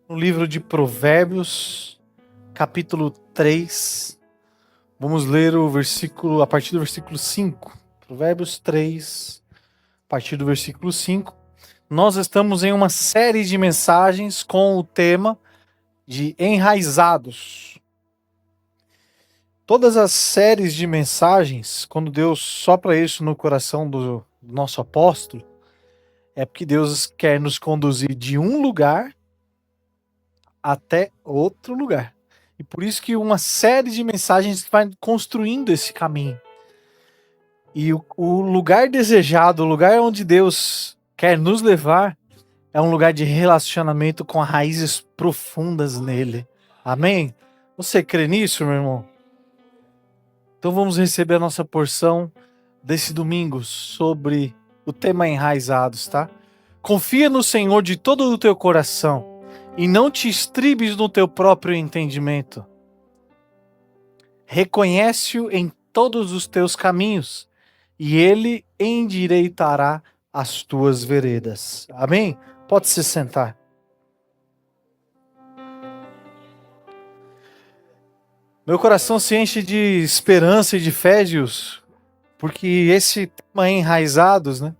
no livro de Provérbios, capítulo 3. Vamos ler a partir do versículo 5. Provérbios 3, a partir do versículo 5. Nós estamos em uma série de mensagens com o tema de enraizados. Todas as séries de mensagens, quando Deus sopra isso no coração do nosso apóstolo, é porque Deus quer nos conduzir de um lugar até outro lugar. E por isso que uma série de mensagens vai construindo esse caminho. E o lugar desejado, o lugar onde Deus quer nos levar, é um lugar de relacionamento com raízes profundas nele. Amém? Você crê nisso, meu irmão? Então vamos receber a nossa porção desse domingo sobre o tema enraizados, tá? Confia no Senhor de todo o teu coração e não te estribes no teu próprio entendimento. Reconhece-o em todos os teus caminhos e ele endireitará as tuas veredas. Amém? Pode se sentar. Meu coração se enche de esperança e de fé, Gilson, porque esse tema enraizados, né,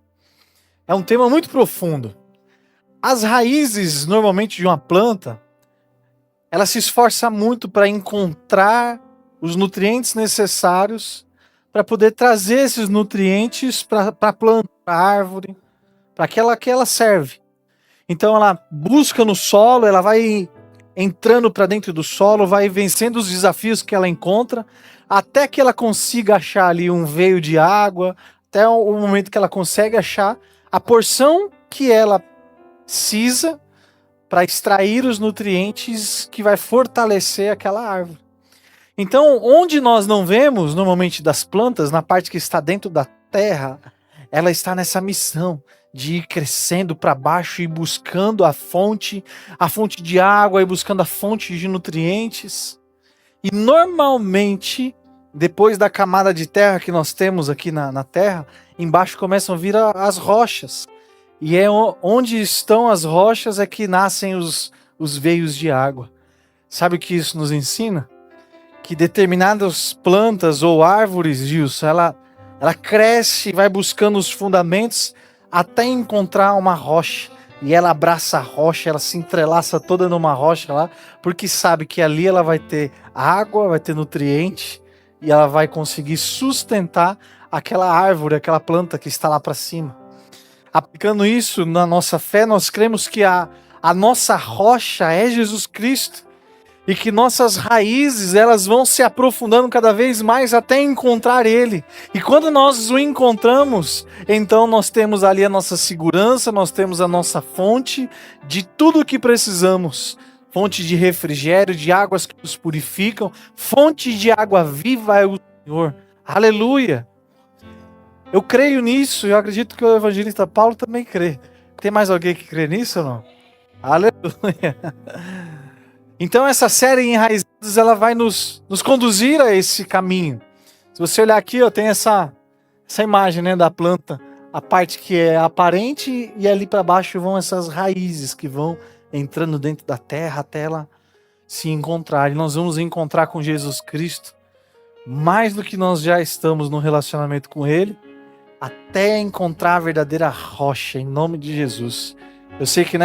é um tema muito profundo. As raízes, normalmente, de uma planta, ela se esforça muito para encontrar os nutrientes necessários para poder trazer esses nutrientes para a planta, para a árvore, para aquela que ela serve. Então ela busca no solo, ela vai entrando para dentro do solo, vai vencendo os desafios que ela encontra, até que ela consiga achar ali um veio de água, até o momento que ela consegue achar a porção que ela precisa para extrair os nutrientes que vai fortalecer aquela árvore. Então, onde nós não vemos, normalmente das plantas, na parte que está dentro da terra, ela está nessa missão de ir crescendo para baixo e buscando a fonte de água e buscando a fonte de nutrientes. E normalmente, depois da camada de terra que nós temos aqui na terra, embaixo começam a vir as rochas. E é onde estão as rochas é que nascem os veios de água. Sabe o que isso nos ensina? Que determinadas plantas ou árvores, Gilson, ela cresce e vai buscando os fundamentos até encontrar uma rocha. E ela abraça a rocha, ela se entrelaça toda numa rocha lá, porque sabe que ali ela vai ter água, vai ter nutriente, e ela vai conseguir sustentar aquela árvore, aquela planta que está lá para cima. Aplicando isso na nossa fé, nós cremos que a nossa rocha é Jesus Cristo. E que nossas raízes, elas vão se aprofundando cada vez mais até encontrar Ele. E quando nós o encontramos, então nós temos ali a nossa segurança, nós temos a nossa fonte de tudo o que precisamos. Fonte de refrigério, de águas que nos purificam, fonte de água viva é o Senhor. Aleluia! Eu creio nisso, eu acredito que o evangelista Paulo também crê. Tem mais alguém que crê nisso ou não? Aleluia! Então essa série Enraizados, ela vai nos conduzir a esse caminho. Se você olhar aqui, ó, tem essa imagem, né, da planta, a parte que é aparente, e ali para baixo vão essas raízes que vão entrando dentro da terra até ela se encontrar. E nós vamos encontrar com Jesus Cristo mais do que nós já estamos no relacionamento com Ele, até encontrar a verdadeira rocha, em nome de Jesus. Eu sei que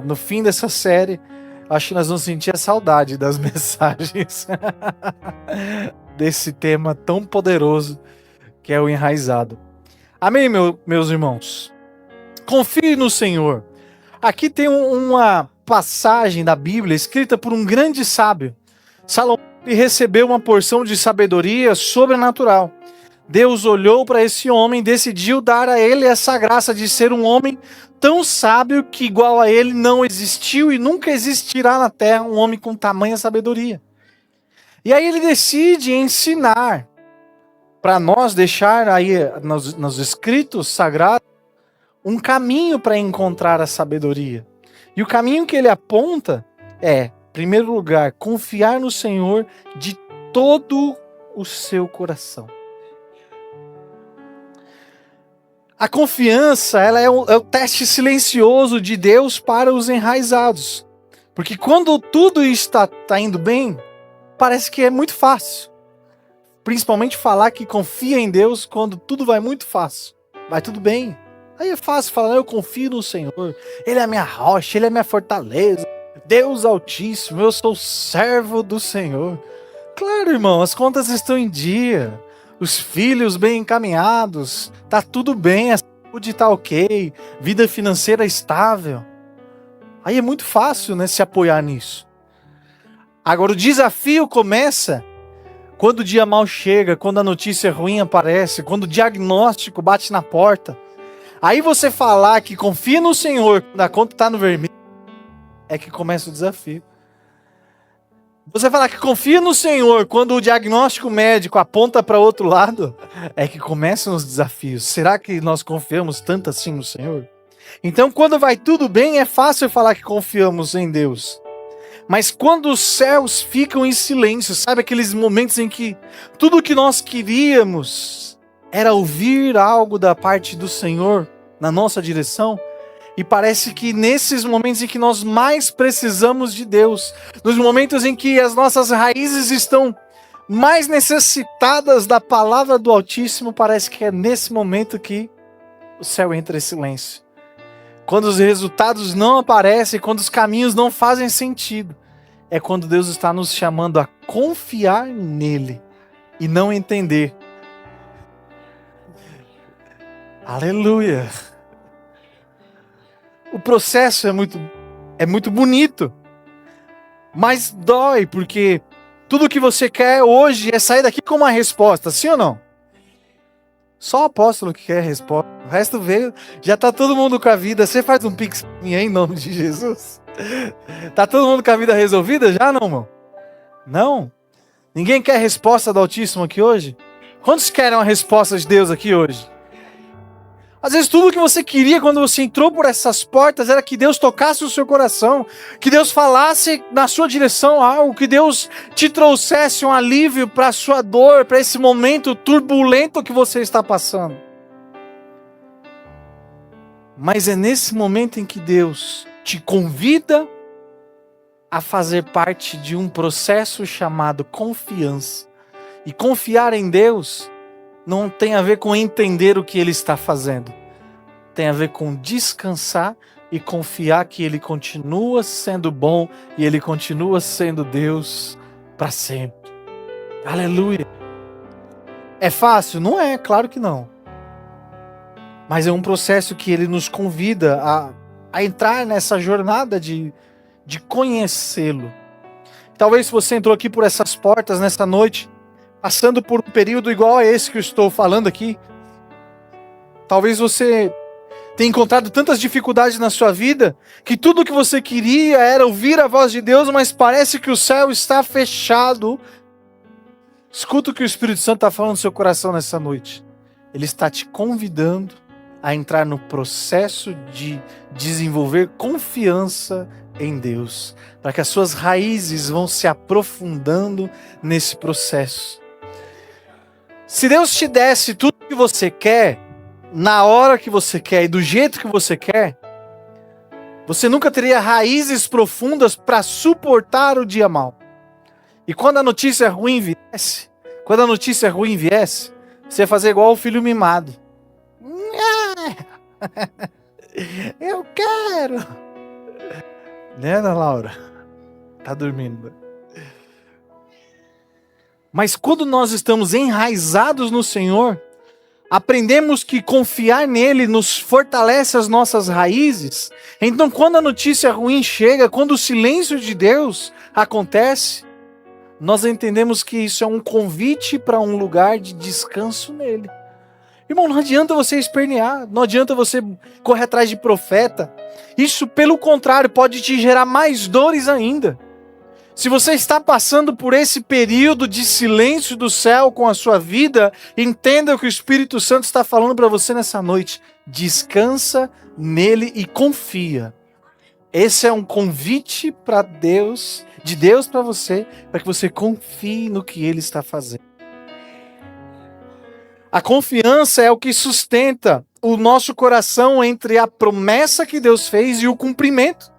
no fim dessa série, acho que nós vamos sentir a saudade das mensagens desse tema tão poderoso que é o enraizado. Amém, meus irmãos? Confie no Senhor. Aqui tem uma passagem da Bíblia escrita por um grande sábio. Salomão recebeu uma porção de sabedoria sobrenatural. Deus olhou para esse homem e decidiu dar a ele essa graça de ser um homem tão sábio que igual a ele não existiu e nunca existirá na terra um homem com tamanha sabedoria. E aí ele decide ensinar para nós, deixar aí nos escritos sagrados um caminho para encontrar a sabedoria. E o caminho que ele aponta é, em primeiro lugar, confiar no Senhor de todo o seu coração. A confiança, ela é o teste silencioso de Deus para os enraizados. Porque quando tudo está indo bem, parece que é muito fácil. Principalmente falar que confia em Deus quando tudo vai muito fácil. Vai tudo bem. Aí é fácil falar, eu confio no Senhor. Ele é a minha rocha, Ele é a minha fortaleza. Deus Altíssimo, eu sou servo do Senhor. Claro, irmão, as contas estão em dia. Os filhos bem encaminhados. Tá tudo bem, a saúde tá ok. Vida financeira estável. Aí é muito fácil, né, se apoiar nisso. Agora o desafio começa quando o dia mal chega, quando a notícia ruim aparece, quando o diagnóstico bate na porta. Aí você falar que confia no Senhor, quando a conta está no vermelho, é que começa o desafio. Você falar que confia no Senhor, quando o diagnóstico médico aponta para outro lado, é que começam os desafios. Será que nós confiamos tanto assim no Senhor? Então, quando vai tudo bem, é fácil falar que confiamos em Deus. Mas quando os céus ficam em silêncio, sabe aqueles momentos em que tudo o que nós queríamos era ouvir algo da parte do Senhor na nossa direção? E parece que nesses momentos em que nós mais precisamos de Deus, nos momentos em que as nossas raízes estão mais necessitadas da palavra do Altíssimo, parece que é nesse momento que o céu entra em silêncio. Quando os resultados não aparecem, quando os caminhos não fazem sentido, é quando Deus está nos chamando a confiar nele e não entender. Aleluia! O processo é muito bonito, mas dói, porque tudo que você quer hoje é sair daqui com uma resposta, sim ou não? Só o apóstolo que quer a resposta. O resto veio, já tá todo mundo com a vida. Você faz um pix em nome de Jesus? Tá todo mundo com a vida resolvida já, não, irmão? Não? Ninguém quer a resposta do Altíssimo aqui hoje? Quantos querem a resposta de Deus aqui hoje? Às vezes tudo que você queria quando você entrou por essas portas era que Deus tocasse o seu coração, que Deus falasse na sua direção algo, que Deus te trouxesse um alívio para a sua dor, para esse momento turbulento que você está passando. Mas é nesse momento em que Deus te convida a fazer parte de um processo chamado confiança. E confiar em Deus não tem a ver com entender o que Ele está fazendo. Tem a ver com descansar e confiar que Ele continua sendo bom e Ele continua sendo Deus para sempre. Aleluia! É fácil? Não é, claro que não. Mas é um processo que Ele nos convida a entrar nessa jornada de conhecê-lo. Talvez se você entrou aqui por essas portas nessa noite, passando por um período igual a esse que eu estou falando aqui, talvez você tenha encontrado tantas dificuldades na sua vida, que tudo o que você queria era ouvir a voz de Deus, mas parece que o céu está fechado. Escuta o que o Espírito Santo está falando no seu coração nessa noite. Ele está te convidando a entrar no processo de desenvolver confiança em Deus, para que as suas raízes vão se aprofundando nesse processo. Se Deus te desse tudo o que você quer, na hora que você quer e do jeito que você quer, você nunca teria raízes profundas para suportar o dia mau. E quando a notícia ruim viesse, você ia fazer igual o filho mimado. Eu quero. Né, Ana Laura? Tá dormindo. Mas quando nós estamos enraizados no Senhor, aprendemos que confiar nele nos fortalece as nossas raízes. Então, quando a notícia ruim chega, quando o silêncio de Deus acontece, nós entendemos que isso é um convite para um lugar de descanso nele. Irmão, não adianta você espernear, não adianta você correr atrás de profeta. Isso, pelo contrário, pode te gerar mais dores ainda. Se você está passando por esse período de silêncio do céu com a sua vida, entenda o que o Espírito Santo está falando para você nessa noite. Descansa nele e confia. Esse é um convite para Deus, de Deus para você, para que você confie no que Ele está fazendo. A confiança é o que sustenta o nosso coração entre a promessa que Deus fez e o cumprimento.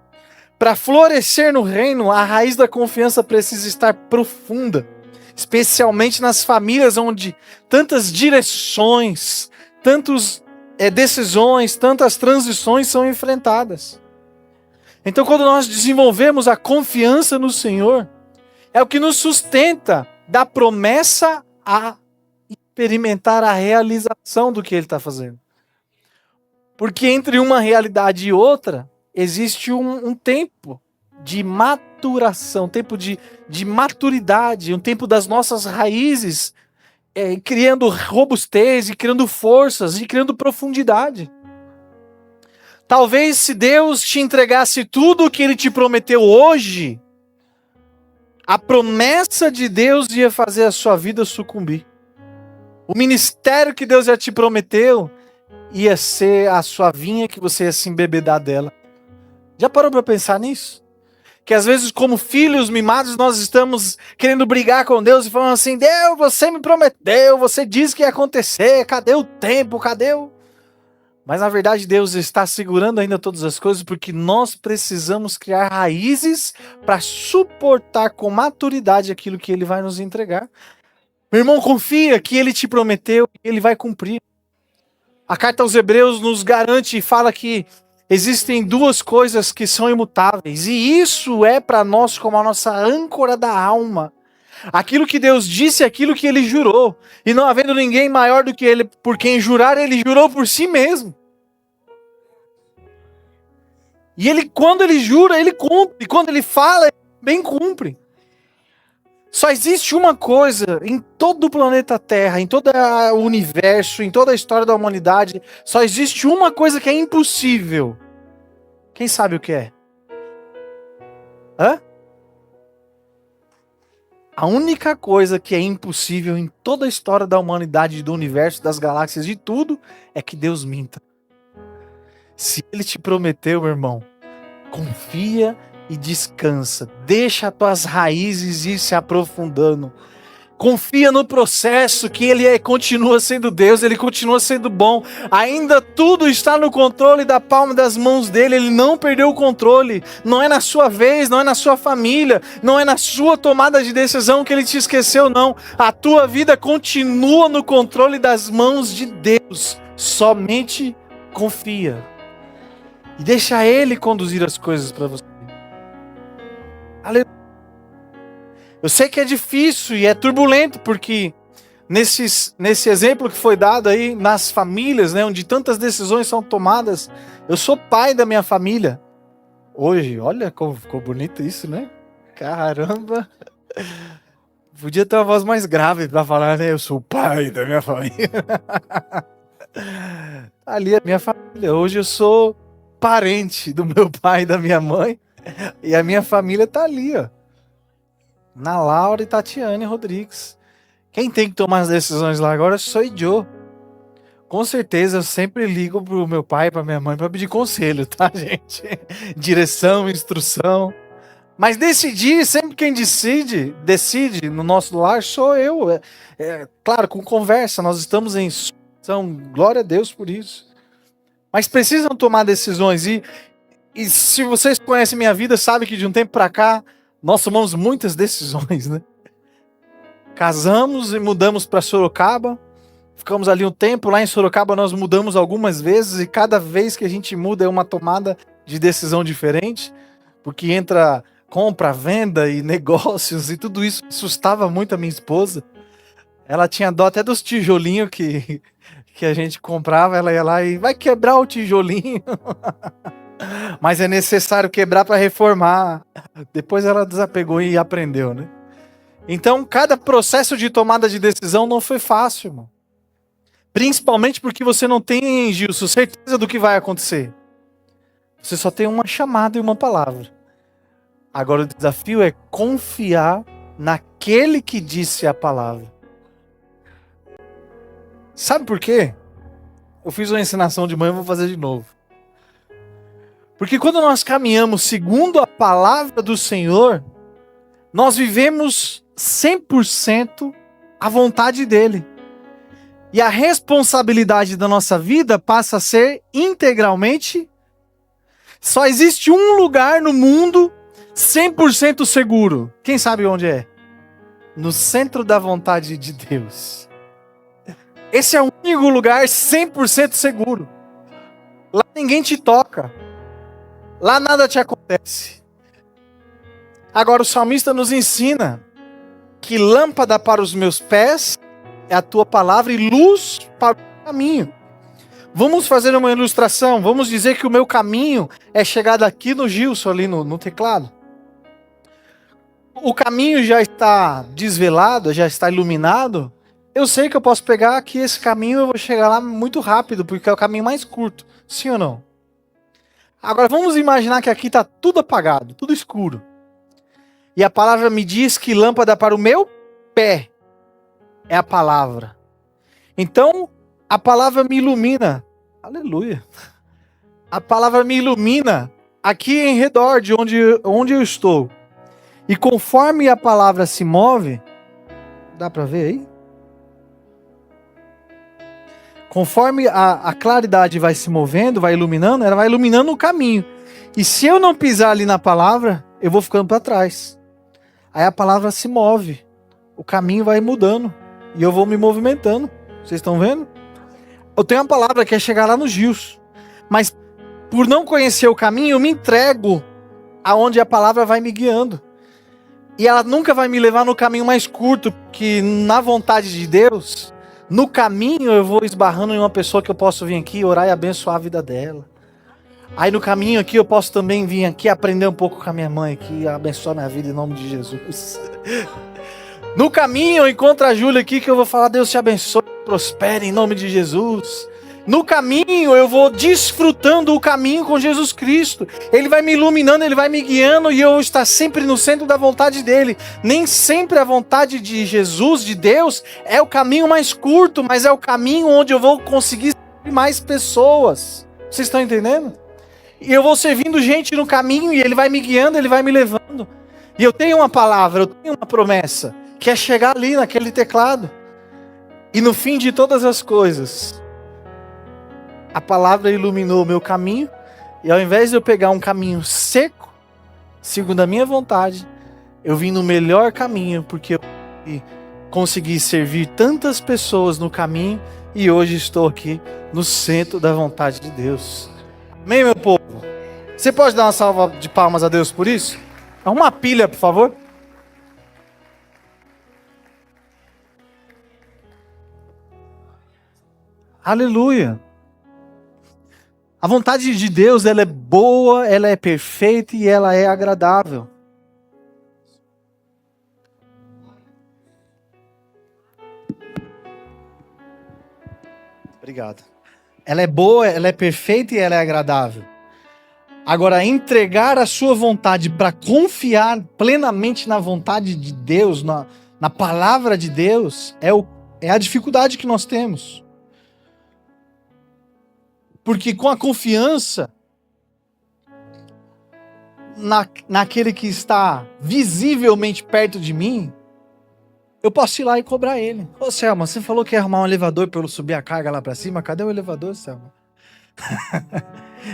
Para florescer no reino, a raiz da confiança precisa estar profunda, especialmente nas famílias onde tantas direções, tantas decisões, tantas transições são enfrentadas. Então, quando nós desenvolvemos a confiança no Senhor, é o que nos sustenta da promessa a experimentar a realização do que Ele está fazendo. Porque entre uma realidade e outra, existe um tempo de maturação, um tempo de maturidade, um tempo das nossas raízes, criando robustez, e criando forças, e criando profundidade. Talvez se Deus te entregasse tudo o que Ele te prometeu hoje, a promessa de Deus ia fazer a sua vida sucumbir. O ministério que Deus já te prometeu ia ser a sua vinha que você ia se embebedar dela. Já parou para pensar nisso? Que às vezes, como filhos mimados, nós estamos querendo brigar com Deus e falando assim: Deus, você me prometeu, você disse que ia acontecer, cadê o tempo, cadê o... Mas na verdade Deus está segurando ainda todas as coisas, porque nós precisamos criar raízes para suportar com maturidade aquilo que Ele vai nos entregar. Meu irmão, confia que Ele te prometeu e Ele vai cumprir. A carta aos Hebreus nos garante e fala que existem duas coisas que são imutáveis, e isso é para nós como a nossa âncora da alma. Aquilo que Deus disse, aquilo que Ele jurou. E não havendo ninguém maior do que Ele por quem jurar, Ele jurou por si mesmo. E Ele, quando Ele jura, Ele cumpre. E quando Ele fala, Ele bem cumpre. Só existe uma coisa em todo o planeta Terra, em todo o universo, em toda a história da humanidade. Só existe uma coisa que é impossível. Quem sabe o que é? Hã? A única coisa que é impossível em toda a história da humanidade, do universo, das galáxias, de tudo, é que Deus minta. Se Ele te prometeu, meu irmão, confia e descansa. Deixa as tuas raízes ir se aprofundando. Confia no processo, que Ele continua sendo Deus, Ele continua sendo bom. Ainda tudo está no controle da palma das mãos dEle, Ele não perdeu o controle. Não é na sua vez, não é na sua família, não é na sua tomada de decisão que Ele te esqueceu, não. A tua vida continua no controle das mãos de Deus. Somente confia. E deixa Ele conduzir as coisas para você. Aleluia. Eu sei que é difícil e é turbulento, porque nesse exemplo que foi dado aí, nas famílias, né, onde tantas decisões são tomadas, eu sou pai da minha família. Hoje, olha como ficou bonito isso, né? Caramba! Podia ter uma voz mais grave para falar, né? Eu sou o pai da minha família. Ali a minha família. Hoje eu sou parente do meu pai e da minha mãe. E a minha família tá ali, ó. Na Laura e Tatiane Rodrigues. Quem tem que tomar as decisões lá agora sou eu. Com certeza eu sempre ligo pro meu pai e pra minha mãe pra pedir conselho, tá, gente? Direção, instrução. Mas decidir, sempre quem decide no nosso lar sou eu. Claro, com conversa, nós estamos em são, glória a Deus por isso. Mas precisam tomar decisões. E se vocês conhecem minha vida, sabem que de um tempo pra cá, nós tomamos muitas decisões, né? Casamos e mudamos para Sorocaba. Ficamos ali um tempo. Lá em Sorocaba nós mudamos algumas vezes. E cada vez que a gente muda é uma tomada de decisão diferente. Porque entra compra, venda e negócios. E tudo isso assustava muito a minha esposa. Ela tinha dó até dos tijolinhos que a gente comprava. Ela ia lá e vai quebrar o tijolinho. Mas é necessário quebrar para reformar. Depois ela desapegou e aprendeu, né? Então, cada processo de tomada de decisão não foi fácil, irmão. Principalmente porque você não tem, Gilson, certeza do que vai acontecer. Você só tem uma chamada e uma palavra. Agora o desafio é confiar naquele que disse a palavra. Sabe por quê? Eu fiz uma ensinação de manhã, vou fazer de novo. Porque quando nós caminhamos segundo a palavra do Senhor, nós vivemos 100% a vontade dEle. E a responsabilidade da nossa vida passa a ser integralmente Só existe um lugar no mundo 100% seguro. Quem sabe onde é? No centro da vontade de Deus. Esse é o único lugar 100% seguro. Lá ninguém te toca. Lá nada te acontece. Agora o salmista nos ensina que lâmpada para os meus pés é a tua palavra e luz para o caminho. Vamos fazer uma ilustração. Vamos dizer que o meu caminho é chegar daqui no Gilson, ali no teclado. O caminho já está desvelado, já está iluminado. Eu sei que eu posso pegar aqui esse caminho e eu vou chegar lá muito rápido, porque é o caminho mais curto. Sim ou não? Agora vamos imaginar que aqui está tudo apagado, tudo escuro. E a palavra me diz que lâmpada para o meu pé é a palavra. Então, a palavra me ilumina. Aleluia. A palavra me ilumina aqui em redor de onde eu estou. E conforme a palavra se move, dá para ver aí? Conforme a claridade vai se movendo, vai iluminando, ela vai iluminando o caminho. E se eu não pisar ali na palavra, eu vou ficando para trás. Aí a palavra se move, o caminho vai mudando e eu vou me movimentando. Vocês estão vendo? Eu tenho uma palavra que é chegar lá no Gils, mas por não conhecer o caminho, eu me entrego aonde a palavra vai me guiando. E ela nunca vai me levar no caminho mais curto, que na vontade de Deus, no caminho eu vou esbarrando em uma pessoa que eu posso vir aqui orar e abençoar a vida dela. Aí no caminho aqui eu posso também vir aqui aprender um pouco com a minha mãe aqui, abençoar minha vida em nome de Jesus. No caminho eu encontro a Júlia aqui que eu vou falar, Deus te abençoe, prospere em nome de Jesus. No caminho eu vou desfrutando o caminho com Jesus Cristo. Ele vai me iluminando, Ele vai me guiando e eu vou estar sempre no centro da vontade dEle. Nem sempre a vontade de Jesus, de Deus, é o caminho mais curto, mas é o caminho onde eu vou conseguir servir mais pessoas. Vocês estão entendendo? E eu vou servindo gente no caminho e Ele vai me guiando, Ele vai me levando. E eu tenho uma palavra, eu tenho uma promessa, que é chegar ali naquele teclado. E no fim de todas as coisas, a palavra iluminou o meu caminho, e ao invés de eu pegar um caminho seco, segundo a minha vontade, eu vim no melhor caminho, porque eu consegui servir tantas pessoas no caminho, e hoje estou aqui no centro da vontade de Deus. Amém, meu povo? Você pode dar uma salva de palmas a Deus por isso? Arruma uma pilha, por favor. Aleluia. A vontade de Deus, ela é boa, ela é perfeita e ela é agradável. Obrigado. Ela é boa, ela é perfeita e ela é agradável. Agora, entregar a sua vontade para confiar plenamente na vontade de Deus, na palavra de Deus, é a dificuldade que nós temos. Porque com a confiança naquele que está visivelmente perto de mim, eu posso ir lá e cobrar ele. Ô Selma, você falou que ia arrumar um elevador para eu subir a carga lá para cima. Cadê o elevador, Selma?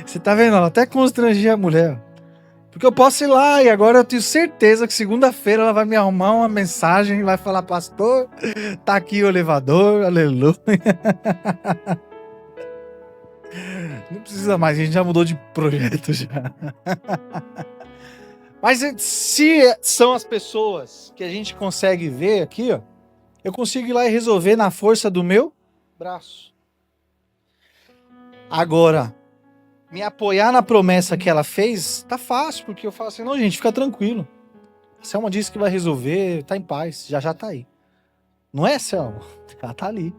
Você tá vendo? Ela até constrangia a mulher. Porque eu posso ir lá e agora eu tenho certeza que segunda-feira ela vai me arrumar uma mensagem e vai falar, pastor, tá aqui o elevador, aleluia. Não precisa mais, a gente já mudou de projeto já. Mas se são as pessoas que a gente consegue ver aqui, ó, eu consigo ir lá e resolver na força do meu braço. Agora, me apoiar na promessa que ela fez, tá fácil, porque eu falo assim, não, gente, fica tranquilo. A Selma disse que vai resolver, tá em paz, já tá aí. Não é, Selma? Ela tá ali.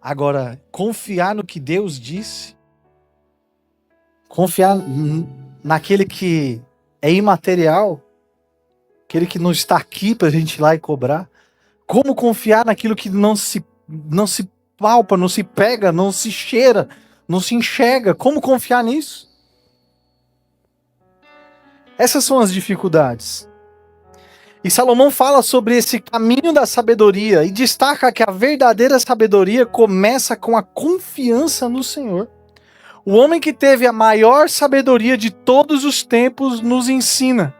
Agora, confiar no que Deus disse, confiar naquele que é imaterial, aquele que não está aqui para a gente ir lá e cobrar, como confiar naquilo que não se palpa, não se pega, não se cheira, não se enxerga, como confiar nisso? Essas são as dificuldades. E Salomão fala sobre esse caminho da sabedoria e destaca que a verdadeira sabedoria começa com a confiança no Senhor. O homem que teve a maior sabedoria de todos os tempos nos ensina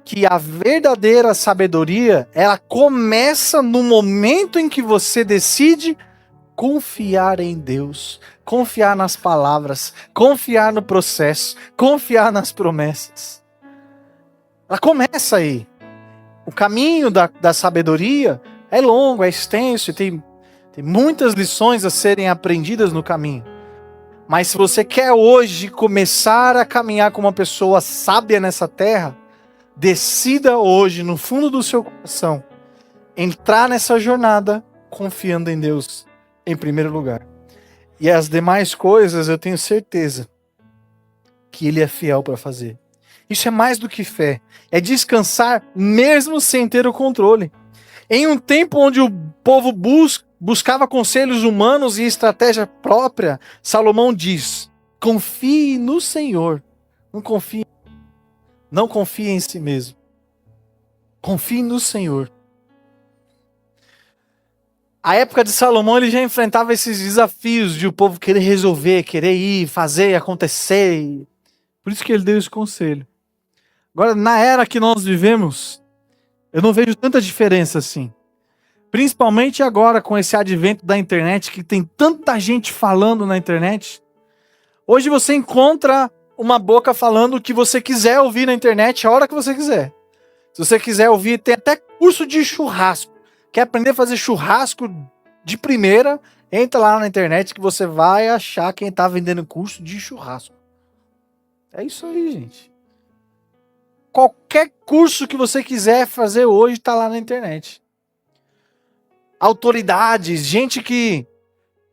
que a verdadeira sabedoria, ela começa no momento em que você decide confiar em Deus, confiar nas palavras, confiar no processo, confiar nas promessas. Ela começa aí. O caminho da sabedoria é longo, é extenso, e tem muitas lições a serem aprendidas no caminho. Mas se você quer hoje começar a caminhar como uma pessoa sábia nessa terra, decida hoje, no fundo do seu coração, entrar nessa jornada confiando em Deus em primeiro lugar. E as demais coisas eu tenho certeza que Ele é fiel para fazer. Isso é mais do que fé. É descansar mesmo sem ter o controle. Em um tempo onde o povo buscava conselhos humanos e estratégia própria, Salomão diz: confie no Senhor. Não confie em si mesmo. Confie no Senhor. A época de Salomão, ele já enfrentava esses desafios de o povo querer resolver, querer ir, fazer, acontecer. Por isso que ele deu esse conselho. Agora, na era que nós vivemos, eu não vejo tanta diferença assim. Principalmente agora com esse advento da internet, que tem tanta gente falando na internet. Hoje você encontra uma boca falando o que você quiser ouvir na internet a hora que você quiser. Se você quiser ouvir, tem até curso de churrasco. Quer aprender a fazer churrasco de primeira? Entra lá na internet que você vai achar quem está vendendo curso de churrasco. É isso aí, gente. Qualquer curso que você quiser fazer hoje está lá na internet. Autoridades, gente que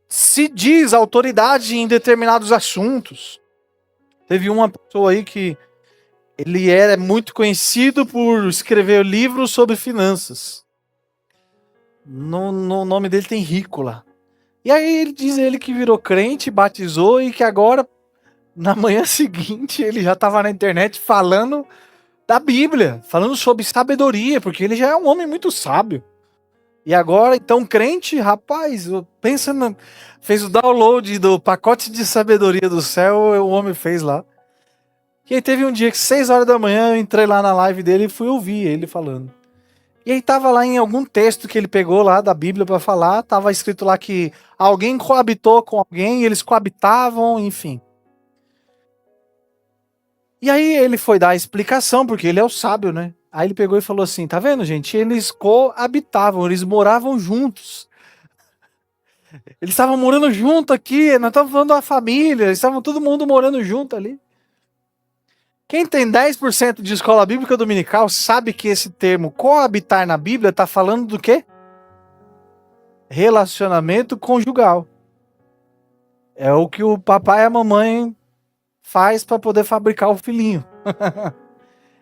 se diz autoridade em determinados assuntos. Teve uma pessoa aí que ele era muito conhecido por escrever livros sobre finanças. No nome dele tem Rícola. E aí ele diz que virou crente, batizou e que agora, na manhã seguinte, ele já estava na internet falando da Bíblia, falando sobre sabedoria, porque ele já é um homem muito sábio. E agora, então, crente, rapaz, pensa fez o download do pacote de sabedoria do céu, o homem fez lá. E aí teve um dia que 6 horas da manhã eu entrei lá na live dele e fui ouvir ele falando. E aí tava lá em algum texto que ele pegou lá da Bíblia para falar, tava escrito lá que alguém coabitou com alguém, e eles coabitavam, enfim. E aí ele foi dar a explicação, porque ele é o sábio, né? Aí ele pegou e falou assim, tá vendo, gente? Eles coabitavam, eles moravam juntos. Eles estavam morando junto aqui, nós estamos falando da família, eles estavam todo mundo morando junto ali. Quem tem 10% de escola bíblica dominical sabe que esse termo coabitar na Bíblia está falando do quê? Relacionamento conjugal. É o que o papai e a mamãe faz para poder fabricar o filhinho.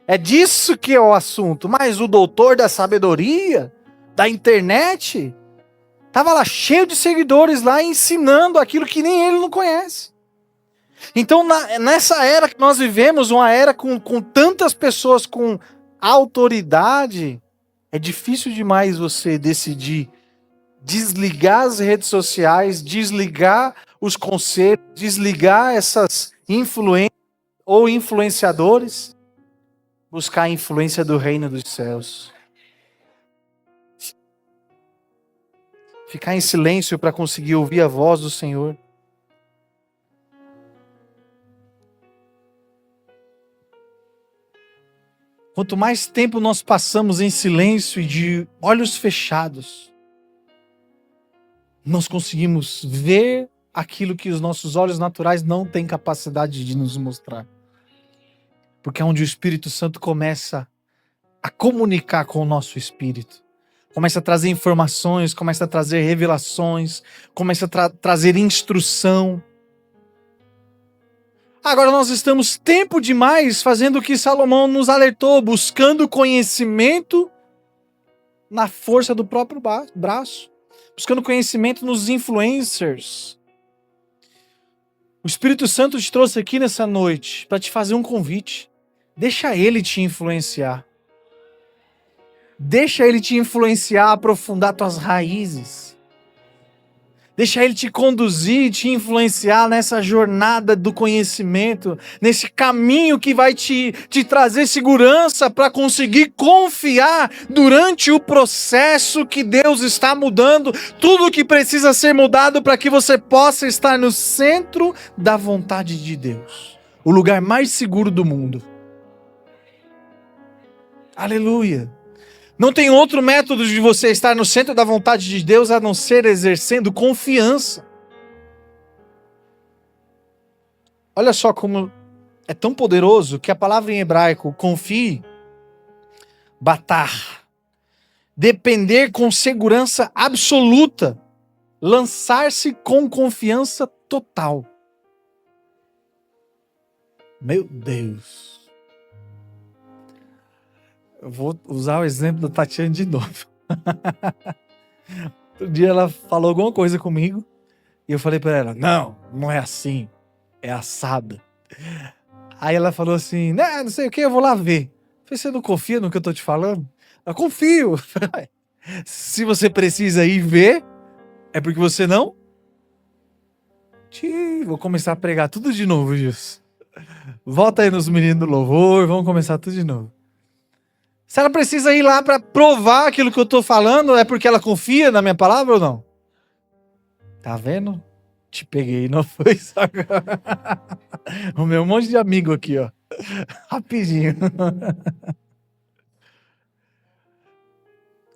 É disso que é o assunto. Mas o doutor da sabedoria, da internet, estava lá cheio de seguidores lá ensinando aquilo que nem ele não conhece. Então, nessa era que nós vivemos, uma era com tantas pessoas com autoridade, é difícil demais você decidir desligar as redes sociais, desligar os conselhos, desligar essas influências ou influenciadores, buscar a influência do reino dos céus. Ficar em silêncio para conseguir ouvir a voz do Senhor. Quanto mais tempo nós passamos em silêncio e de olhos fechados, nós conseguimos ver aquilo que os nossos olhos naturais não têm capacidade de nos mostrar. Porque é onde o Espírito Santo começa a comunicar com o nosso espírito. Começa a trazer informações, começa a trazer revelações, começa a trazer instrução. Agora nós estamos tempo demais fazendo o que Salomão nos alertou, buscando conhecimento na força do próprio braço, buscando conhecimento nos influencers. O Espírito Santo te trouxe aqui nessa noite para te fazer um convite. Deixa ele te influenciar. Deixa ele te influenciar, aprofundar tuas raízes. Deixa Ele te conduzir, te influenciar nessa jornada do conhecimento, nesse caminho que vai te trazer segurança para conseguir confiar durante o processo que Deus está mudando, tudo que precisa ser mudado para que você possa estar no centro da vontade de Deus, o lugar mais seguro do mundo. Aleluia! Não tem outro método de você estar no centro da vontade de Deus a não ser exercendo confiança. Olha só como é tão poderoso que a palavra em hebraico, confie, batar, depender com segurança absoluta, lançar-se com confiança total. Meu Deus. Eu vou usar o exemplo da Tatiana de novo. Outro dia ela falou alguma coisa comigo e eu falei para ela, não é assim, é assada. Aí ela falou assim, não sei o que, eu vou lá ver. Eu falei, você não confia no que eu tô te falando? Eu confio. Se você precisa ir ver, é porque você não... Vou começar a pregar tudo de novo, Gilson. Volta aí nos meninos do louvor, vamos começar tudo de novo. Se ela precisa ir lá para provar aquilo que eu estou falando, é porque ela confia na minha palavra ou não? Tá vendo? Te peguei, não foi? O meu monte de amigo aqui, ó. Rapidinho.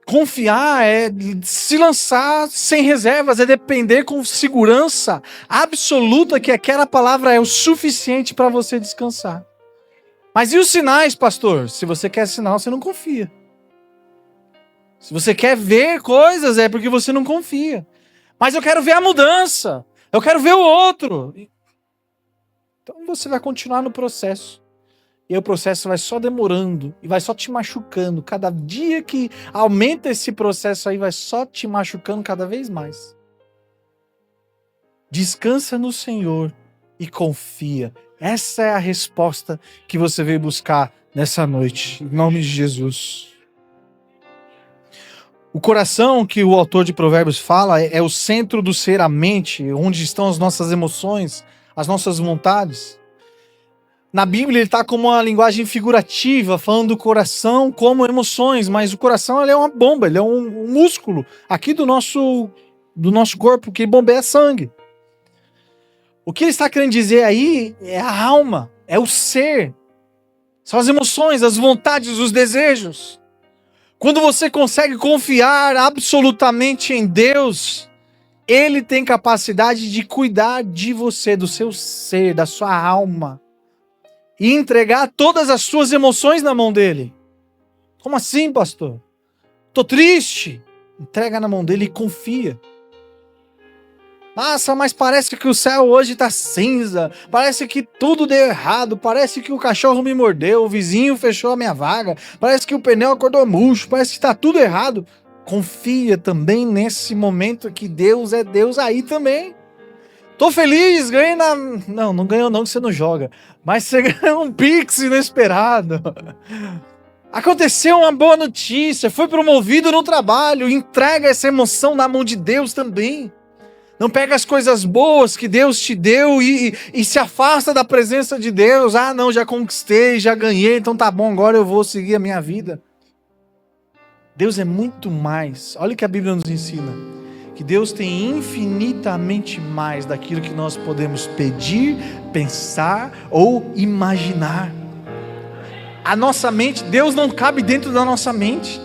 Confiar é se lançar sem reservas, é depender com segurança absoluta que aquela palavra é o suficiente para você descansar. Mas e os sinais, pastor? Se você quer sinal, você não confia. Se você quer ver coisas, é porque você não confia. Mas eu quero ver a mudança. Eu quero ver o outro. Então você vai continuar no processo. E aí o processo vai só demorando. E vai só te machucando. Cada dia que aumenta esse processo aí, vai só te machucando cada vez mais. Descansa no Senhor e confia. Essa é a resposta que você veio buscar nessa noite, em nome de Jesus. O coração que o autor de Provérbios fala é o centro do ser, a mente, onde estão as nossas emoções, as nossas vontades. Na Bíblia ele está como uma linguagem figurativa, falando do coração como emoções, mas o coração ele é uma bomba, ele é um músculo aqui do nosso corpo que bombeia sangue. O que ele está querendo dizer aí é a alma, é o ser. São as emoções, as vontades, os desejos. Quando você consegue confiar absolutamente em Deus, Ele tem capacidade de cuidar de você, do seu ser, da sua alma. E entregar todas as suas emoções na mão dEle. Como assim, pastor? Tô triste. Entrega na mão dEle e confia. Nossa, mas parece que o céu hoje tá cinza, parece que tudo deu errado, parece que o cachorro me mordeu, o vizinho fechou a minha vaga, parece que o pneu acordou murcho, parece que tá tudo errado. Confia também nesse momento que Deus é Deus aí também. Tô feliz, ganhei na... Não ganhou não, que você não joga, mas você ganhou um Pix inesperado. Aconteceu uma boa notícia, foi promovido no trabalho, entrega essa emoção na mão de Deus também. Não pega as coisas boas que Deus te deu e se afasta da presença de Deus. Ah, não, já conquistei, já ganhei, então tá bom, agora eu vou seguir a minha vida. Deus é muito mais. Olha o que a Bíblia nos ensina. Que Deus tem infinitamente mais daquilo que nós podemos pedir, pensar ou imaginar. A nossa mente, Deus não cabe dentro da nossa mente.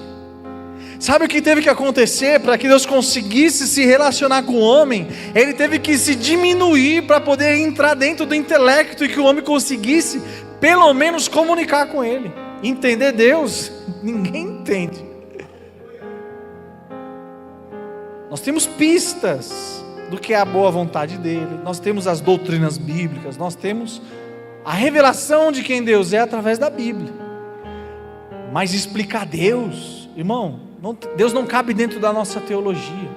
Sabe o que teve que acontecer para que Deus conseguisse se relacionar com o homem? Ele teve que se diminuir para poder entrar dentro do intelecto e que o homem conseguisse, pelo menos, comunicar com ele. Entender Deus, ninguém entende. Nós temos pistas do que é a boa vontade dele, nós temos as doutrinas bíblicas, nós temos a revelação de quem Deus é através da Bíblia. Mas explicar Deus, irmão, Deus não cabe dentro da nossa teologia.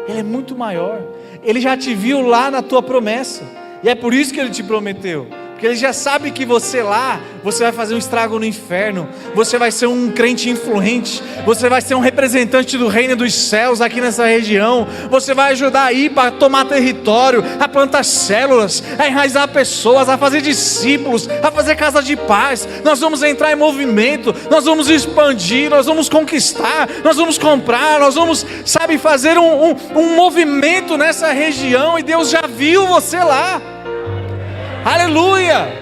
Ele é muito maior. Ele já te viu lá na tua promessa. E é por isso que Ele te prometeu. Porque Porque ele já sabe que você lá, você vai fazer um estrago no inferno, você vai ser um crente influente, você vai ser um representante do reino dos céus aqui nessa região, você vai ajudar a ir para tomar território, a plantar células, a enraizar pessoas, a fazer discípulos, a fazer casa de paz. Nós vamos entrar em movimento, nós vamos expandir, nós vamos conquistar, nós vamos comprar, nós vamos, sabe, fazer um movimento nessa região, e Deus já viu você lá. Aleluia!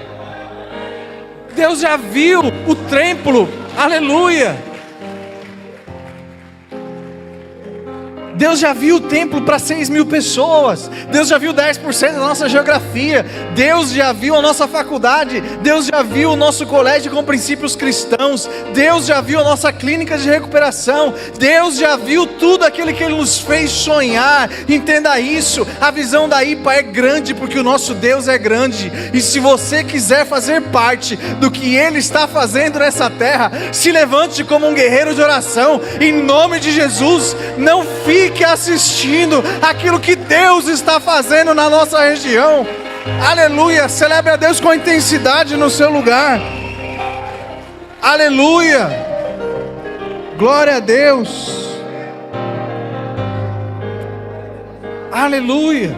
Deus já viu o templo, aleluia! Deus já viu o templo para 6.000 pessoas, Deus já viu 10% da nossa geografia, Deus já viu a nossa faculdade, Deus já viu o nosso colégio com princípios cristãos, Deus já viu a nossa clínica de recuperação, Deus já viu tudo aquilo que Ele nos fez sonhar. Entenda isso, a visão da IPA é grande, porque o nosso Deus é grande, e se você quiser fazer parte do que Ele está fazendo nessa terra, se levante como um guerreiro de oração, em nome de Jesus. Não fique assistindo aquilo que Deus está fazendo na nossa região. Aleluia, celebre a Deus com intensidade no seu lugar. Aleluia, glória a Deus. Aleluia,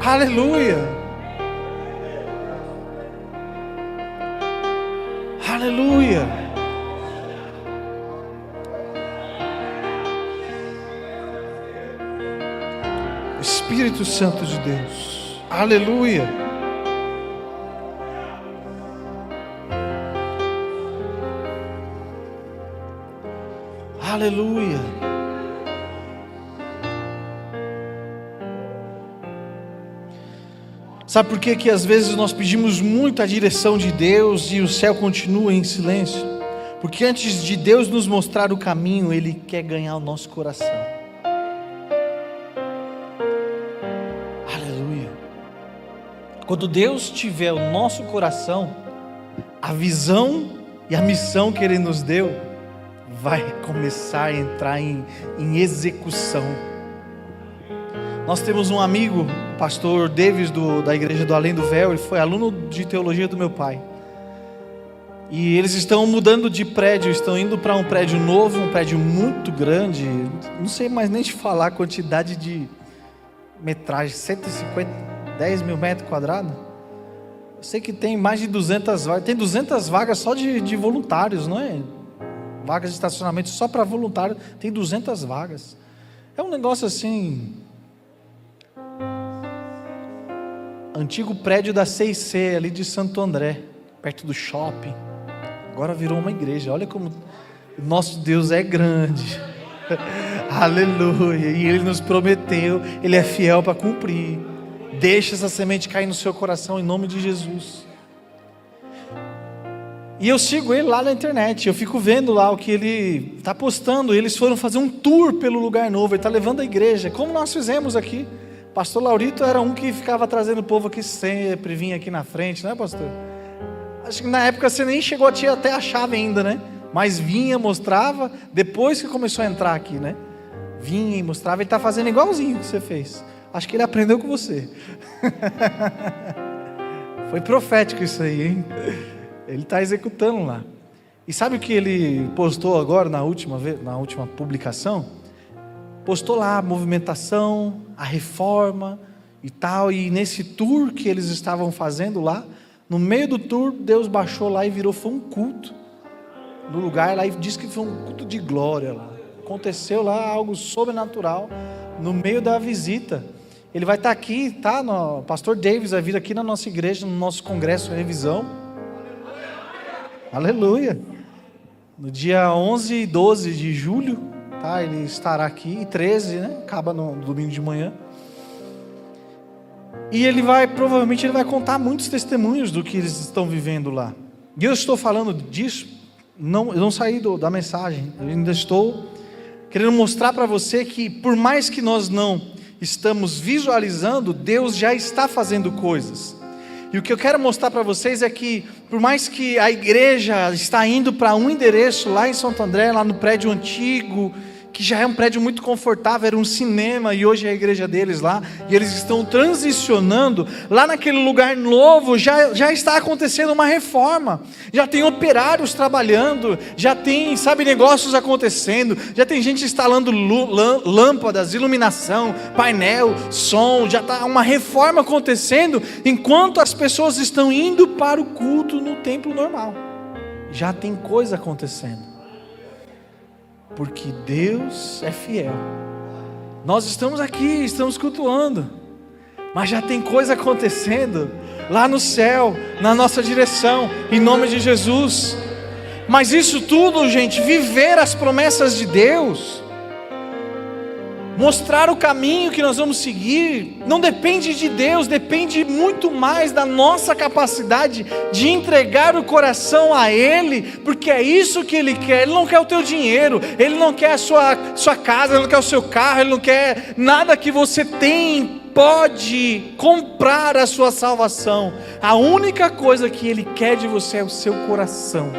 aleluia, aleluia. Espírito Santo de Deus, aleluia, aleluia. Sabe por que às vezes nós pedimos muito a direção de Deus e o céu continua em silêncio? Porque antes de Deus nos mostrar o caminho, Ele quer ganhar o nosso coração. Quando Deus tiver o nosso coração, a visão e a missão que Ele nos deu vai começar a entrar em execução. Nós temos um amigo, o pastor Davis, da igreja do Além do Véu. Ele foi aluno de teologia do meu pai, e eles estão mudando de prédio, estão indo para um prédio novo, um prédio muito grande. Não sei mais nem te falar a quantidade de metragem, 10 mil metros quadrados. Eu sei que tem mais de 200 vagas. Tem 200 vagas só de voluntários, não é? Vagas de estacionamento só para voluntários. Tem 200 vagas. É um negócio assim. Antigo prédio da C&C ali de Santo André, perto do shopping. Agora virou uma igreja. Olha como o nosso Deus é grande. Aleluia. E Ele nos prometeu, Ele é fiel para cumprir. Deixa essa semente cair no seu coração em nome de Jesus. E eu sigo ele lá na internet, eu fico vendo lá o que ele está postando. Eles foram fazer um tour pelo lugar novo, ele está levando a igreja, como nós fizemos aqui. Pastor Laurito era um que ficava trazendo o povo aqui sempre, vinha aqui na frente, não é, pastor? Acho que na época você nem chegou a ter até a chave ainda, né? Mas vinha, mostrava, depois que começou a entrar aqui, né? Vinha e mostrava, ele está fazendo igualzinho que você fez. Acho que ele aprendeu com você. Foi profético isso aí, hein? Ele está executando lá. E sabe o que ele postou agora na última publicação? Postou lá a movimentação, a reforma e tal. E nesse tour que eles estavam fazendo lá, no meio do tour, Deus baixou lá e foi um culto no lugar lá, e disse que foi um culto de glória lá. Aconteceu lá algo sobrenatural no meio da visita. Ele vai estar aqui, tá? O pastor Davis vai vir aqui na nossa igreja, no nosso congresso de revisão. Aleluia. No dia 11 e 12 de julho, tá? Ele estará aqui, e 13, né? Acaba no domingo de manhã. E provavelmente ele vai contar muitos testemunhos do que eles estão vivendo lá. E eu estou falando disso, eu não saí da mensagem, eu ainda estou querendo mostrar para você que, por mais que nós não estamos visualizando, Deus já está fazendo coisas. E o que eu quero mostrar para vocês é que, por mais que a igreja está indo para um endereço lá em Santo André, lá no prédio antigo, que já é um prédio muito confortável, era um cinema, e hoje é a igreja deles lá, e eles estão transicionando, lá naquele lugar novo, já está acontecendo uma reforma, já tem operários trabalhando, já tem, negócios acontecendo, já tem gente instalando lâmpadas, iluminação, painel, som, já está uma reforma acontecendo, enquanto as pessoas estão indo para o culto no templo normal, já tem coisa acontecendo. Porque Deus é fiel. Nós estamos aqui, estamos cultuando, mas já tem coisa acontecendo lá no céu, na nossa direção, em nome de Jesus. Mas isso tudo, gente, viver as promessas de Deus, mostrar o caminho que nós vamos seguir, não depende de Deus, depende muito mais da nossa capacidade de entregar o coração a Ele, porque é isso que Ele quer. Ele não quer o teu dinheiro, Ele não quer a sua casa, Ele não quer o seu carro, Ele não quer nada que você tem, pode comprar a sua salvação. A única coisa que Ele quer de você é o seu coração.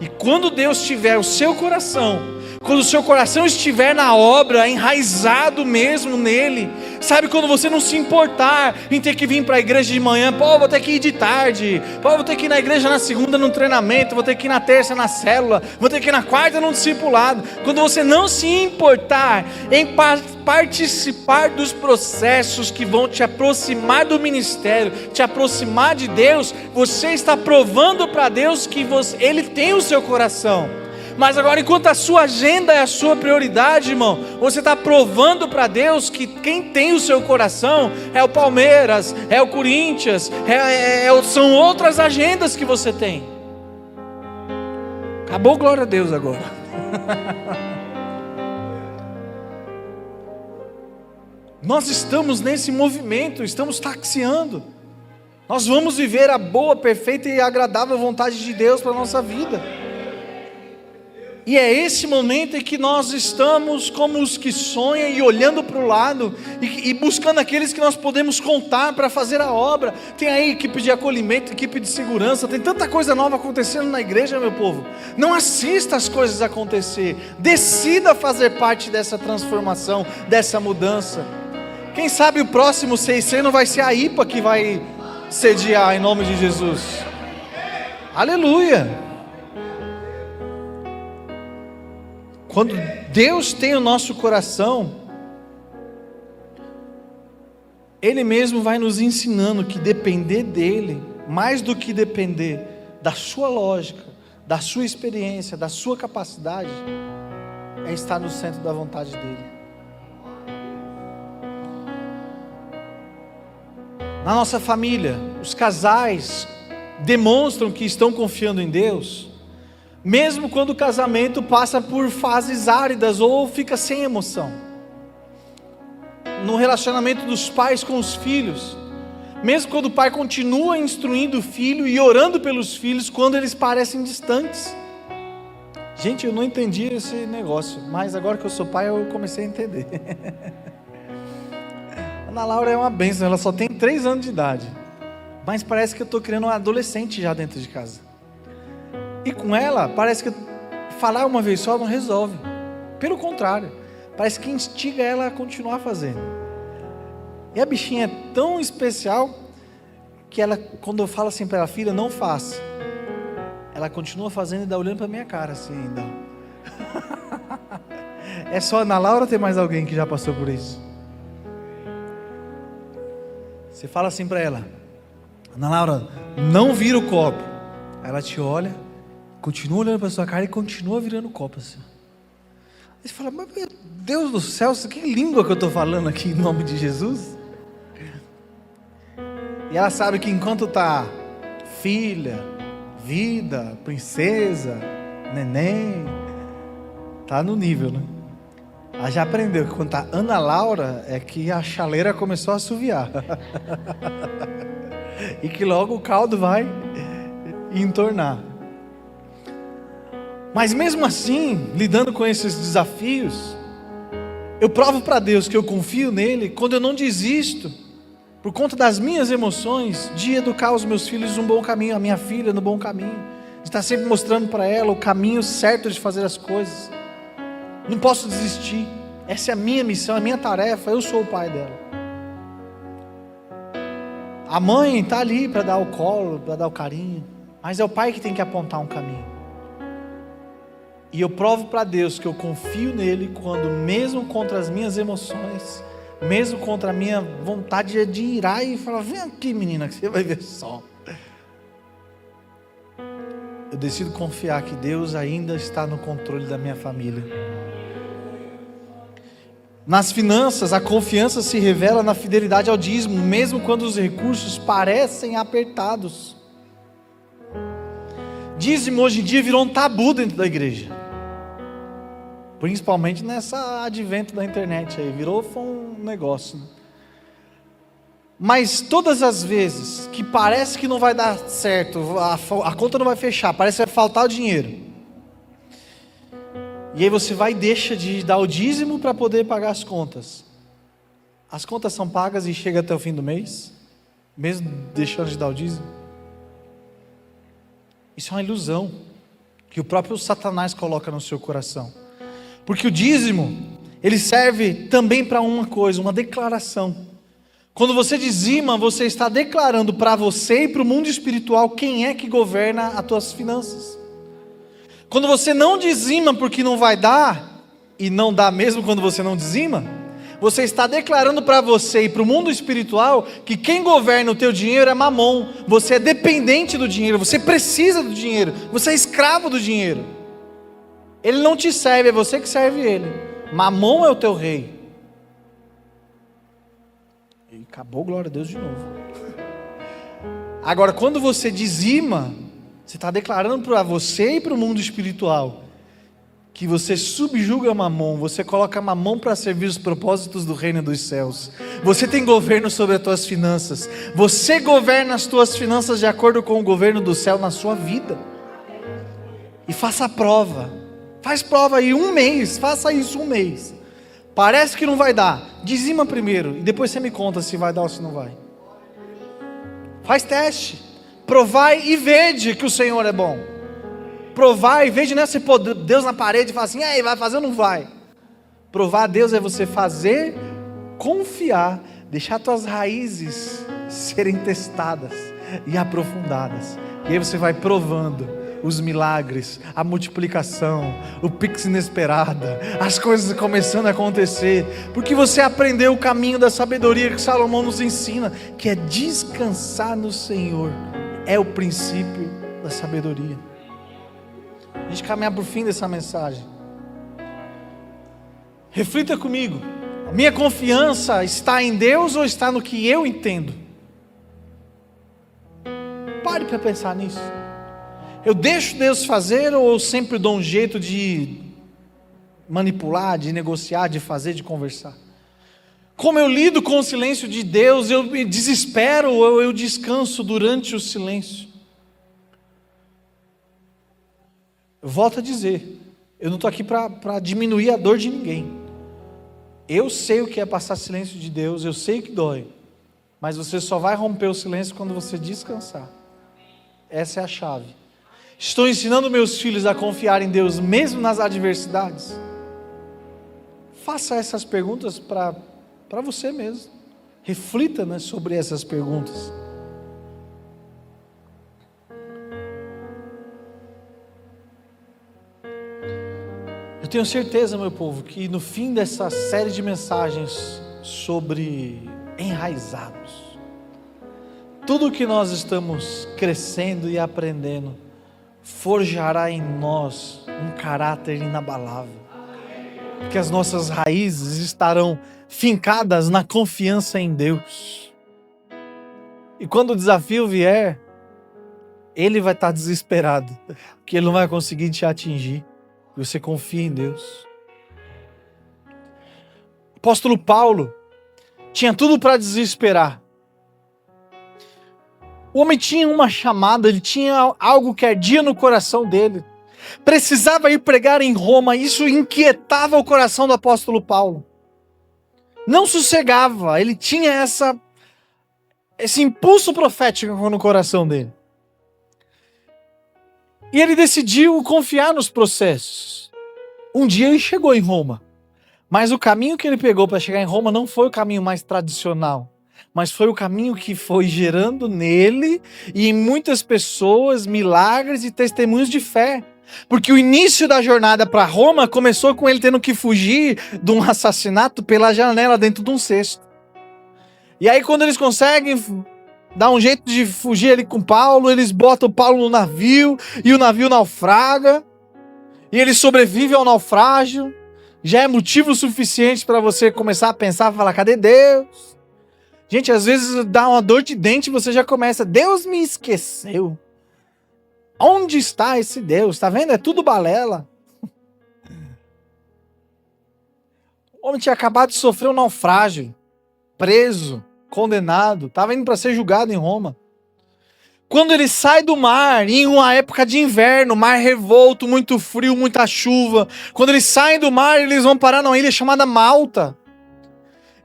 E quando Deus tiver o seu coração, quando o seu coração estiver na obra, enraizado mesmo nele, sabe, quando você não se importar em ter que vir para a igreja de manhã, vou ter que ir de tarde, vou ter que ir na igreja na segunda no treinamento, vou ter que ir na terça na célula, vou ter que ir na quarta no discipulado, quando você não se importar em participar dos processos que vão te aproximar do ministério, te aproximar de Deus, você está provando para Deus que Ele tem o seu coração. Mas agora, enquanto a sua agenda é a sua prioridade, irmão, você está provando para Deus que quem tem o seu coração é o Palmeiras, é o Corinthians, são outras agendas que você tem. Acabou, glória a Deus agora. Nós estamos nesse movimento, estamos taxiando. Nós vamos viver a boa, perfeita e agradável vontade de Deus para a nossa vida. E é esse momento em que nós estamos como os que sonham e olhando para o lado e buscando aqueles que nós podemos contar para fazer a obra. Tem aí equipe de acolhimento, equipe de segurança, tem tanta coisa nova acontecendo na igreja, meu povo. Não assista as coisas acontecer, decida fazer parte dessa transformação, dessa mudança. Quem sabe o próximo 6C não vai ser a IPA que vai sediar em nome de Jesus. Aleluia! Quando Deus tem o nosso coração, Ele mesmo vai nos ensinando que depender dEle, mais do que depender da sua lógica, da sua experiência, da sua capacidade, é estar no centro da vontade dEle. Na nossa família, os casais demonstram que estão confiando em Deus, mesmo quando o casamento passa por fases áridas ou fica sem emoção. No relacionamento dos pais com os filhos, mesmo quando o pai continua instruindo o filho e orando pelos filhos quando eles parecem distantes. Gente, eu não entendi esse negócio, mas agora que eu sou pai eu comecei a entender. Ana Laura é uma bênção, ela só tem 3 anos de idade, mas parece que eu estou criando um adolescente já dentro de casa. E com ela, parece que falar uma vez só não resolve. Pelo contrário, parece que instiga ela a continuar fazendo. E a bichinha é tão especial que ela, quando eu falo assim para ela, filha, não faça, ela continua fazendo e dá olhando para minha cara assim ainda. É só a Ana Laura ou tem mais alguém que já passou por isso? Você fala assim para ela, Ana Laura, não vira o copo. Aí ela te olha, continua olhando para sua cara e continua virando o copo assim. Aí você fala, mas meu Deus do céu, que língua que eu estou falando aqui em nome de Jesus? E ela sabe que enquanto está filha, vida, princesa, neném, está no nível, né? Ela já aprendeu que quando está Ana Laura é que a chaleira começou a assoviar. E que logo o caldo vai entornar. Mas mesmo assim, lidando com esses desafios, eu provo para Deus que eu confio nele quando eu não desisto, por conta das minhas emoções, de educar os meus filhos no bom caminho, a minha filha no bom caminho, de estar sempre mostrando para ela o caminho certo de fazer as coisas. Não posso desistir. Essa é a minha missão, a minha tarefa. Eu sou o pai dela. A mãe está ali para dar o colo, para dar o carinho. Mas é o pai que tem que apontar um caminho. E eu provo para Deus que eu confio nele quando, mesmo contra as minhas emoções, mesmo contra a minha vontade de irar e falar: vem aqui, menina, que você vai ver só. Eu decido confiar que Deus ainda está no controle da minha família. Nas finanças, a confiança se revela na fidelidade ao dízimo, mesmo quando os recursos parecem apertados. Dízimo hoje em dia virou um tabu dentro da igreja. Principalmente nessa advento da internet aí, foi um negócio. Mas todas as vezes que parece que não vai dar certo, a conta não vai fechar, parece que vai faltar o dinheiro. E aí você vai e deixa de dar o dízimo para poder pagar as contas. As contas são pagas e chega até o fim do mês, mesmo deixando de dar o dízimo. Isso é uma ilusão que o próprio Satanás coloca no seu coração. Porque o dízimo, ele serve também para uma coisa, uma declaração. Quando você dizima, você está declarando para você e para o mundo espiritual quem é que governa as tuas finanças. Quando você não dizima porque não vai dar, e não dá mesmo quando você não dizima, você está declarando para você e para o mundo espiritual que quem governa o teu dinheiro é Mamon. Você é dependente do dinheiro, você precisa do dinheiro, você é escravo do dinheiro. Ele não te serve, é você que serve ele. Mamon é o teu rei. E acabou, glória a Deus, de novo. Agora, quando você dizima, você está declarando para você e para o mundo espiritual que você subjuga Mamon, você coloca Mamon para servir os propósitos do reino dos céus. Você tem governo sobre as tuas finanças. Você governa as tuas finanças de acordo com o governo do céu na sua vida. E faça a prova. Faz prova aí 1 mês, faça isso 1 mês. Parece que não vai dar, dizima primeiro e depois você me conta se vai dar ou se não vai. Faz teste, provai e vede que o Senhor é bom. Provar e vede, não é você pôr Deus na parede e falar assim: aí vai fazer ou não vai? Provar a Deus é você fazer, confiar, deixar tuas raízes serem testadas e aprofundadas. E aí você vai provando os milagres, a multiplicação, o pix inesperada, as coisas começando a acontecer, porque você aprendeu o caminho da sabedoria que Salomão nos ensina, que é descansar no Senhor, é o princípio da sabedoria. A gente caminhar para o fim dessa mensagem. Reflita comigo, a minha confiança está em Deus ou está no que eu entendo? Pare para pensar nisso. Eu deixo Deus fazer ou eu sempre dou um jeito de manipular, de negociar, de fazer, de conversar? Como eu lido com o silêncio de Deus? Eu me desespero ou eu descanso durante o silêncio? Eu volto a dizer, eu não estou aqui para diminuir a dor de ninguém. Eu sei o que é passar silêncio de Deus, eu sei que dói, mas você só vai romper o silêncio quando você descansar. Essa é a chave. Estou ensinando meus filhos a confiar em Deus mesmo nas adversidades? Faça essas perguntas para você mesmo. Reflita, né, sobre essas perguntas. Eu tenho certeza, meu povo, que no fim dessa série de mensagens sobre enraizados, tudo que nós estamos crescendo e aprendendo forjará em nós um caráter inabalável, porque as nossas raízes estarão fincadas na confiança em Deus. E quando o desafio vier, ele vai estar desesperado, porque ele não vai conseguir te atingir. E você confia em Deus. O apóstolo Paulo tinha tudo para desesperar. O homem tinha uma chamada, ele tinha algo que ardia no coração dele. Precisava ir pregar em Roma, isso inquietava o coração do apóstolo Paulo. Não sossegava, ele tinha esse impulso profético no coração dele. E ele decidiu confiar nos processos. Um dia ele chegou em Roma, mas o caminho que ele pegou para chegar em Roma não foi o caminho mais tradicional, mas foi o caminho que foi gerando nele e em muitas pessoas milagres e testemunhos de fé. Porque o início da jornada para Roma começou com ele tendo que fugir de um assassinato pela janela dentro de um cesto. E aí quando eles conseguem dar um jeito de fugir ali com Paulo, eles botam Paulo no navio e o navio naufraga e ele sobrevive ao naufrágio. Já é motivo suficiente para você começar a pensar, falar, cadê Deus? Gente, às vezes dá uma dor de dente e você já começa, Deus me esqueceu. Onde está esse Deus? Tá vendo? É tudo balela. O homem tinha acabado de sofrer um naufrágio, preso, condenado, estava indo para ser julgado em Roma. Quando ele sai do mar, em uma época de inverno, mar revolto, muito frio, muita chuva, quando eles saem do mar, eles vão parar numa ilha chamada Malta.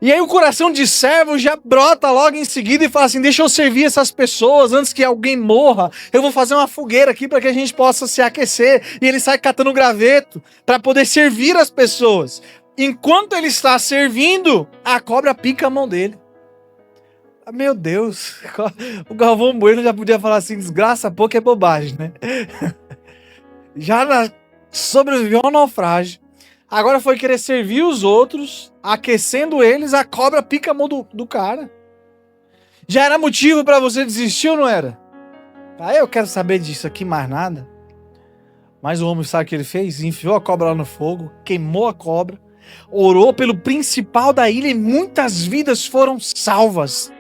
E aí o coração de servo já brota logo em seguida e fala assim, deixa eu servir essas pessoas antes que alguém morra, eu vou fazer uma fogueira aqui para que a gente possa se aquecer. E ele sai catando graveto para poder servir as pessoas. Enquanto ele está servindo, a cobra pica a mão dele. Meu Deus, o Galvão Bueno já podia falar assim, desgraça pouco é bobagem, né? Sobreviveu ao naufrágio. Agora foi querer servir os outros, aquecendo eles, a cobra pica a mão do cara. Já era motivo para você desistir ou não era? Aí eu quero saber disso aqui, mais nada. Mas o homem sabe o que ele fez? Enfiou a cobra lá no fogo, queimou a cobra, orou pelo principal da ilha e muitas vidas foram salvas.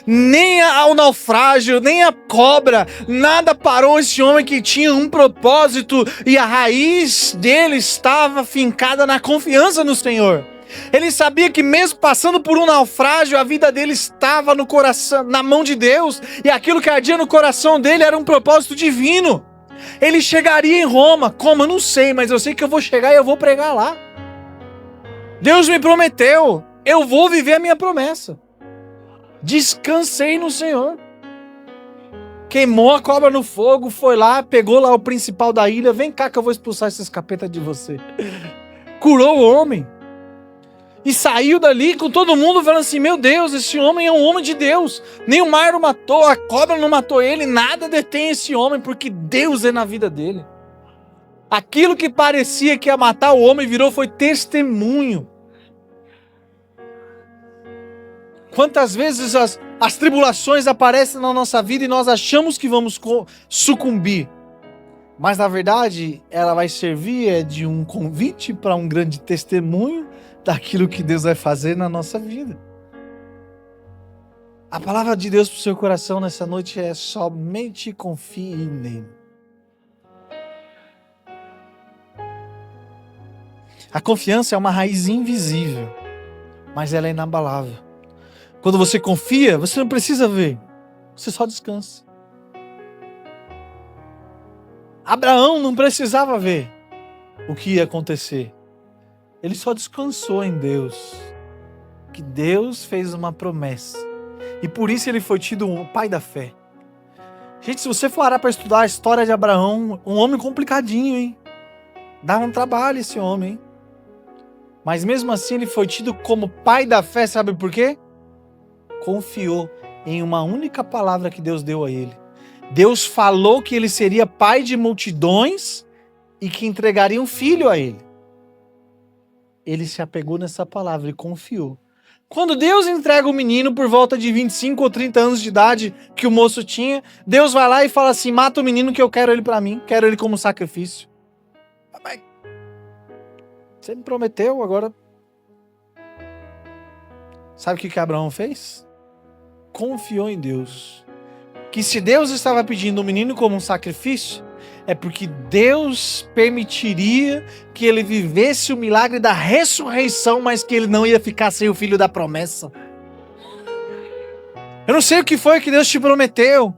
Nem ao naufrágio, nem a cobra, nada parou esse homem que tinha um propósito e a raiz dele estava fincada na confiança no Senhor. Ele sabia que mesmo passando por um naufrágio, a vida dele estava no coração, na mão de Deus, e aquilo que ardia no coração dele era um propósito divino. Ele chegaria em Roma, como? Eu não sei, mas eu sei que eu vou chegar e eu vou pregar lá. Deus me prometeu, eu vou viver a minha promessa. Descansei no Senhor. Queimou a cobra no fogo, foi lá, pegou lá o principal da ilha, vem cá que eu vou expulsar esses capetas de você. Curou o homem. E saiu dali com todo mundo falando assim, meu Deus, esse homem é um homem de Deus. Nem o mar o matou, a cobra não matou ele, nada detém esse homem, porque Deus é na vida dele. Aquilo que parecia que ia matar o homem foi testemunho. Quantas vezes as tribulações aparecem na nossa vida e nós achamos que vamos sucumbir. Mas na verdade, ela vai servir de um convite para um grande testemunho daquilo que Deus vai fazer na nossa vida. A palavra de Deus para o seu coração nessa noite é somente confie nele. A confiança é uma raiz invisível, mas ela é inabalável. Quando você confia, você não precisa ver, você só descansa. Abraão não precisava ver o que ia acontecer. Ele só descansou em Deus. Que Deus fez uma promessa. E por isso ele foi tido um pai da fé. Gente, se você for para estudar a história de Abraão, um homem complicadinho, hein? Dava um trabalho esse homem, hein? Mas mesmo assim ele foi tido como pai da fé, sabe por quê? Confiou em uma única palavra que Deus deu a ele. Deus falou que ele seria pai de multidões e que entregaria um filho a ele. Ele se apegou nessa palavra e confiou. Quando Deus entrega o menino por volta de 25 ou 30 anos de idade que o moço tinha, Deus vai lá e fala assim, mata o menino que eu quero ele para mim, quero ele como sacrifício. Papai, você me prometeu, agora... Sabe o que Abraão fez? Confiou em Deus. Que se Deus estava pedindo o menino como um sacrifício, é porque Deus permitiria que ele vivesse o milagre da ressurreição, mas que ele não ia ficar sem o filho da promessa. Eu não sei o que foi que Deus te prometeu.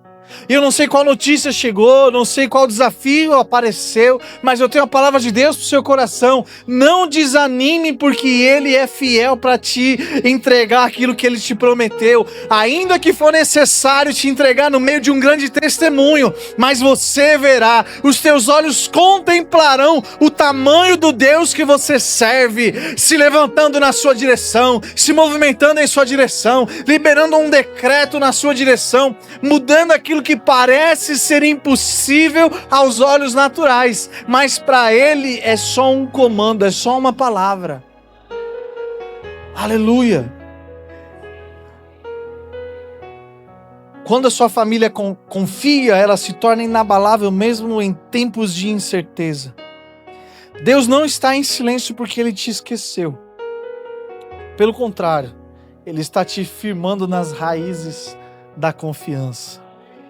Eu não sei qual notícia chegou, não sei qual desafio apareceu, mas eu tenho a palavra de Deus para o seu coração. Não desanime, porque Ele é fiel para te entregar aquilo que Ele te prometeu. Ainda que for necessário te entregar no meio de um grande testemunho, mas você verá, os teus olhos contemplarão o tamanho do Deus que você serve, se levantando na sua direção, se movimentando em sua direção, liberando um decreto na sua direção, mudando aquilo que parece ser impossível aos olhos naturais, mas para Ele é só um comando, é só uma palavra. Aleluia! Quando a sua família confia, ela se torna inabalável mesmo em tempos de incerteza. Deus não está em silêncio porque Ele te esqueceu. Pelo contrário, Ele está te firmando nas raízes da confiança.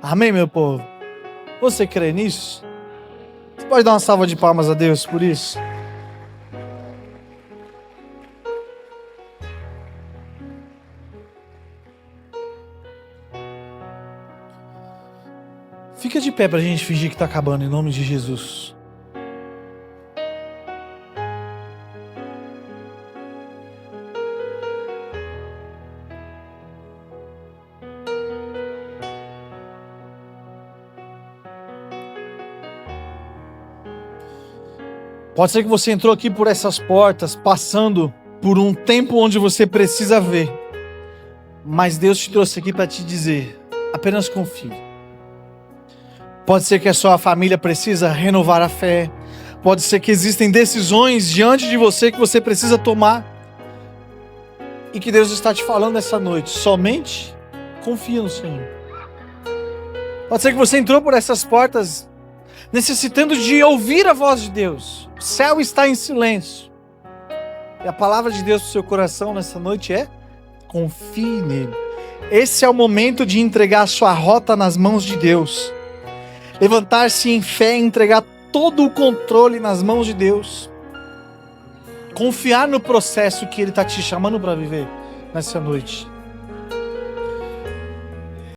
Amém, meu povo? Você crê nisso? Você pode dar uma salva de palmas a Deus por isso? Fica de pé pra gente fingir que tá acabando, em nome de Jesus. Pode ser que você entrou aqui por essas portas, passando por um tempo onde você precisa ver. Mas Deus te trouxe aqui para te dizer, apenas confie. Pode ser que a sua família precisa renovar a fé. Pode ser que existem decisões diante de você que você precisa tomar. E que Deus está te falando essa noite. Somente confia no Senhor. Pode ser que você entrou por essas portas necessitando de ouvir a voz de Deus. O céu está em silêncio. E a palavra de Deus para o seu coração nessa noite é: confie nele. Esse é o momento de entregar a sua rota nas mãos de Deus. Levantar-se em fé e entregar todo o controle nas mãos de Deus. Confiar no processo que Ele está te chamando para viver nessa noite.